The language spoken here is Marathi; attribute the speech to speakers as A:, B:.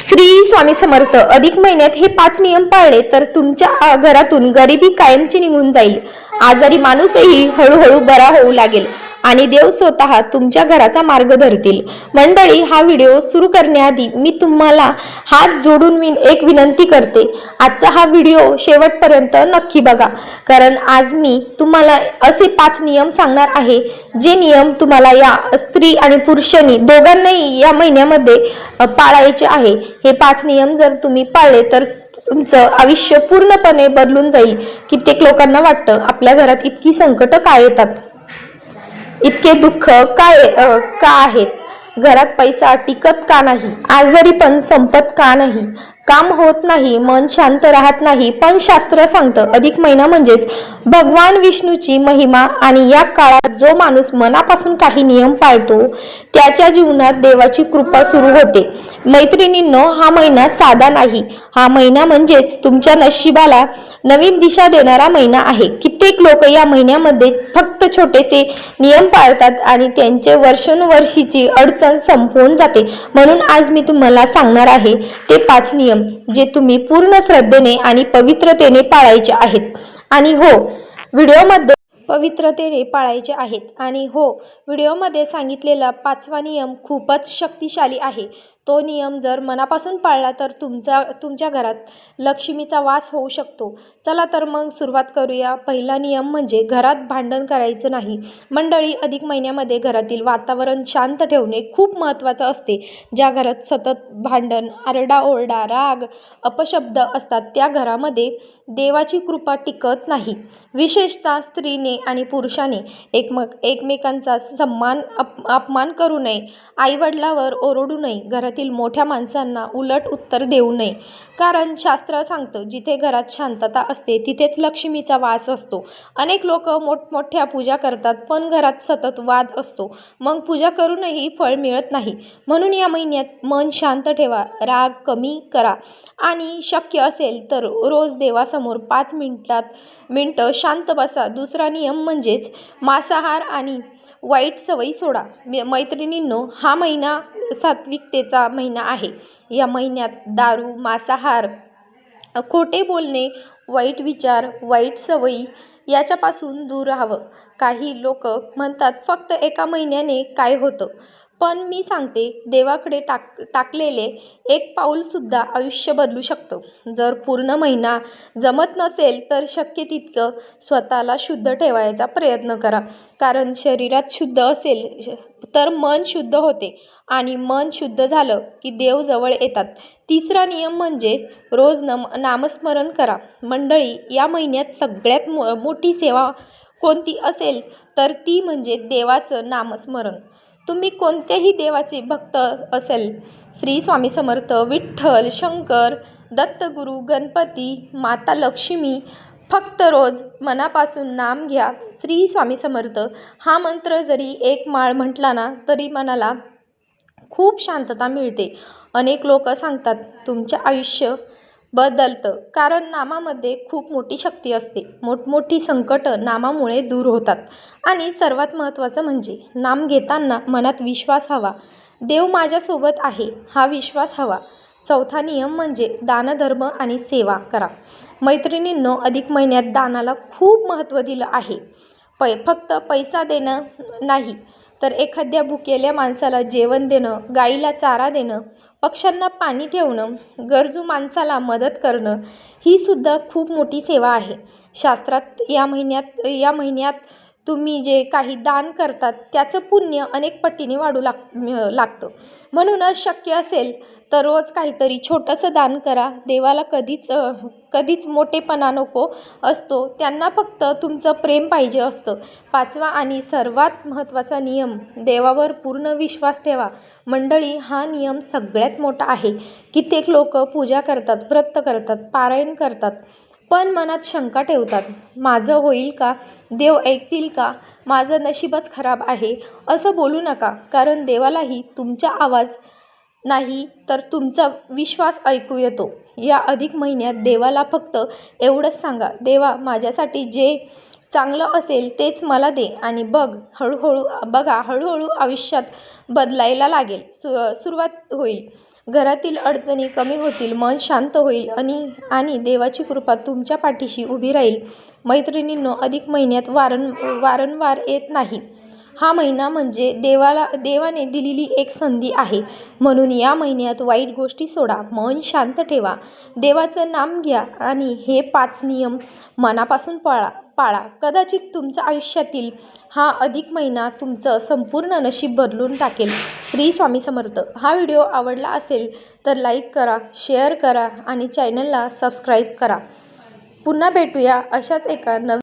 A: श्री स्वामी समर्थ. अधिक महिन्यात हे 5 नियम पाळले तर तुमच्या घरातून गरिबी कायमची निघून जाईल. आजारी माणूसही हळूहळू बरा होऊ लागेल आणि देव स्वतः तुमच्या घराचा मार्ग धरतील. मंडळी, हा व्हिडिओ सुरू करण्याआधी मी तुम्हाला हात जोडून एक विनंती करते. आजचा हा व्हिडिओ शेवटपर्यंत नक्की बघा, कारण आज मी तुम्हाला असे 5 नियम सांगणार आहे जे नियम तुम्हाला या स्त्री आणि पुरुषांनी दोघांनाही या महिन्यामध्ये पाळायचे आहे. हे 5 नियम जर तुम्ही पाळले तर तुमचं आयुष्य पूर्णपणे बदलून जाईल. कित्येक लोकांना वाटतं आपल्या घरात इतकी संकट का येतात, इतके दुःख का आहेत, घरात पैसा टिकत का नाही, आजारी पण संपत का नाही, काम होत नाही, मन शांत राहत नाही. पण शास्त्र सांगतं अधिक महिना म्हणजेच भगवान विष्णूची महिमा आणि या काळात जो माणूस मनापासून काही नियम पाळतो त्याच्या जीवनात देवाची कृपा सुरू होते. मैत्रिणींनो, हा महिना साधा नाही. हा महिना म्हणजेच तुमच्या नशिबाला नवीन दिशा देणारा महिना आहे. कित्येक लोक या महिन्यामध्ये फक्त छोटेसे नियम पाळतात आणि त्यांचे वर्षानुवर्षीची अडचण संपवून जाते. म्हणून आज मी तुम्हाला सांगणार आहे ते 5 नियम जे तुम्ही पूर्ण श्रद्धेने आणि पवित्रतेने पाळायचे आहेत. आणि हो, व्हिडिओमध्ये सांगितलेला 5वा नियम खूपच शक्तिशाली आहे. तो नियम जर मनापासून पाळला तर तुमच्या घरात लक्ष्मीचा वास होऊ शकतो. चला तर मग सुरुवात करूया. पहिला नियम म्हणजे घरात भांडण करायचं नाही. मंडळी, अधिक महिन्यामध्ये घरातील वातावरण शांत ठेवणे खूप महत्त्वाचं असते. ज्या घरात सतत भांडण, आरडाओरडा, राग, अपशब्द असतात त्या घरामध्ये देवाची कृपा टिकत नाही. विशेषतः स्त्रीने आणि पुरुषाने एकमेकांचा अपमान करू नये, आईवडिलांवर ओरडू नये, घरातील मोठ्या माणसांना उलट उत्तर देऊ नये. कारण शास्त्र सांगतं जिथे घरात शांतता असते तिथेच लक्ष्मीचा वास असतो. अनेक लोक मोठमोठ्या पूजा करतात पण घरात सतत वाद असतो, मग पूजा करूनही फळ मिळत नाही. म्हणून या महिन्यात मन शांत ठेवा, राग कमी करा आणि शक्य असेल तर रोज देवासमोर 5 मिनिटं शांत बसा. दुसरा नियम म्हणजेच मांसाहार आणि वाईट सवयी सोडा. मैत्रिणींनो, हा महिना सात्विकतेचा महिना आहे. या महिन्यात दारू, मांसाहार, खोटे बोलणे, वाईट विचार, वाईट सवयी याच्यापासून दूर राहावं. काही लोक म्हणतात फक्त एका महिन्याने काय होतं, पण मी सांगते देवाकडे टाकलेले एक पाऊलसुद्धा आयुष्य बदलू शकतं. जर पूर्ण महिना जमत नसेल तर शक्य तितकं स्वतःला शुद्ध ठेवायचा प्रयत्न करा. कारण शरीरात शुद्ध असेल तर मन शुद्ध होते आणि मन शुद्ध झालं की देव जवळ येतात. तिसरा नियम म्हणजे रोज नामस्मरण करा. मंडळी, या महिन्यात सगळ्यात मोठी सेवा कोणती असेल तर ती म्हणजे देवाचं नामस्मरण. तुम्ही कोणत्याही देवाचे भक्त असेल, श्री स्वामी समर्थ, विठ्ठल, शंकर, दत्तगुरू, गणपती, माता लक्ष्मी, फक्त रोज मनापासून नाम घ्या. श्री स्वामी समर्थ हा मंत्र जरी 1 माळ म्हटला ना तरी मनाला खूप शांतता मिळते. अनेक लोक सांगतात तुमचे आयुष्य बदलतं, कारण नामामध्ये खूप मोठी शक्ती असते. मोठमोठी संकट नामामुळे दूर होतात. आणि सर्वात महत्त्वाचं म्हणजे नाम घेताना मनात विश्वास हवा. देव माझ्यासोबत आहे हा विश्वास हवा. चौथा नियम म्हणजे दानधर्म आणि सेवा करा. मैत्रिणींनो, अधिक महिन्यात दानाला खूप महत्त्व दिलं आहे. फक्त पैसा देणं नाही तर एखाद्या भुकेल्या माणसाला जेवण देणं, गाईला चारा देणं, पक्ष्यांना पाणी ठेवणं, गरजू माणसाला मदत करणं ही सुद्धा खूप मोठी सेवा आहे. शास्त्रात या महिन्यात तुम्ही जे काही दान करतात त्याचं पुण्य अनेक पटीने वाढू लागतं. म्हणूनच शक्य असेल तर रोज काहीतरी छोटंसं दान करा. देवाला कधीच मोठेपणा नको असतो, त्यांना फक्त तुमचं प्रेम पाहिजे असतं. 5वा आणि सर्वात महत्त्वाचा नियम, देवावर पूर्ण विश्वास ठेवा. मंडळी, हा नियम सगळ्यात मोठा आहे. कित्येक लोक पूजा करतात, व्रत करतात, पारायण करतात, पण मनात शंका ठेवतात. माझं होईल का, देव ऐकतील का, माझं नशीबच खराब आहे. असं बोलू नका, कारण देवालाही तुमचा आवाज नाही तर तुमचा विश्वास ऐकू येतो. या अधिक महिन्यात देवाला फक्त एवढंच सांगा, देवा माझ्यासाठी जे चांगलं असेल तेच मला दे आणि हळूहळू आयुष्यात बदलायला लागेल, सुरुवात होईल. घरातील अडचणी कमी होतील, मन शांत होईल आणि देवाची कृपा तुमच्या पाठीशी उभी राहील. मैत्रिणींनो, अधिक महिन्यात वारंवार येत नाही. हा महिना म्हणजे देवाने दिलेली एक संधी आहे. म्हणून या महिन्यात वाईट गोष्टी सोडा, मन शांत ठेवा, देवाचं नाम घ्या आणि हे 5 नियम मनापासून पाळा. कदाचित तुमच्या आयुष्यातील हा अधिक महिना तुमचं संपूर्ण नशीब बदलून टाकेल. श्री स्वामी समर्थ. हा व्हिडिओ आवडला असेल तर लाईक करा, शेअर करा आणि चॅनलला सबस्क्राईब करा. पुन्हा भेटूया अशाच एका नवीन